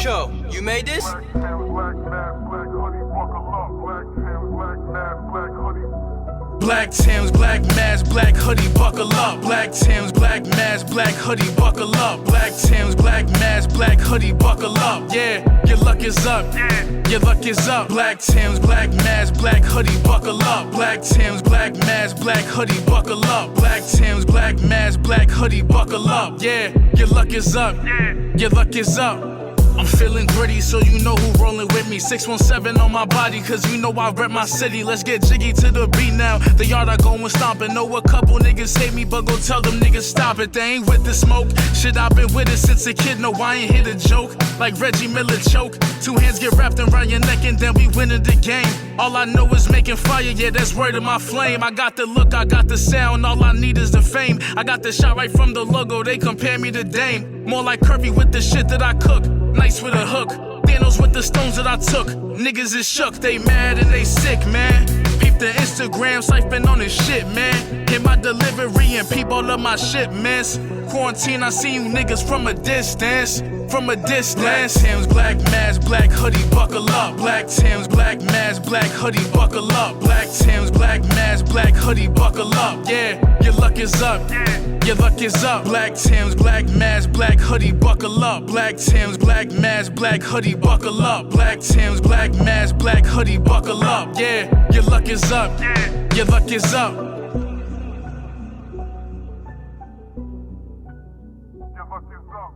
Cho, you made this? Black Timbs, black mask, black hoodie, buckle up. Black Timbs, black mask, black hoodie, buckle up. Black Timbs, black mask, black hoodie, buckle up. Yeah, your luck is up. Your luck is up. Black Timbs, black mask, black hoodie, buckle up. Black Timbs, black mask, black hoodie, buckle up. Black Timbs, black mask, black hoodie, buckle up. Yeah, your luck is up. Your luck is up. I'm feeling gritty, so you know who rolling with me. 617 on my body, cause you know I rep my city. Let's get jiggy to the beat now. The yard I going stomping. Know a couple niggas hate me, but go tell them niggas stop it. They ain't with the smoke. Shit, I've been with it since a kid. No, I ain't hit a joke. Like Reggie Miller choke. 2 hands get wrapped around your neck and then we winning the game. All I know is making fire, yeah, that's word of my flame. I got the look, I got the sound, all I need is the fame. I got the shot right from the logo, they compare me to Dame. More like Kirby with the shit that I cook. Nice with a hook, Thanos with the stones that I took. Niggas is shook, they mad and they sick, man. Peep the Instagram, Cyph been on his shit, man. Hit my delivery and peep all of my shipments. Quarantine, I see you niggas from a distance. From a distance. Black Timbs, black mask, black hoodie, buckle up. Black Timbs, black mask, black hoodie, buckle up. Black Timbs, black mask, black hoodie, buckle up. Yeah, your luck is up. Your luck is up. Black Timbs, black mask, black hoodie, buckle up. Black Timbs, black mask, black hoodie, buckle up. Black Timbs, black mask, black hoodie, buckle up. Yeah, your luck is up. Your luck is up. Your luck is up.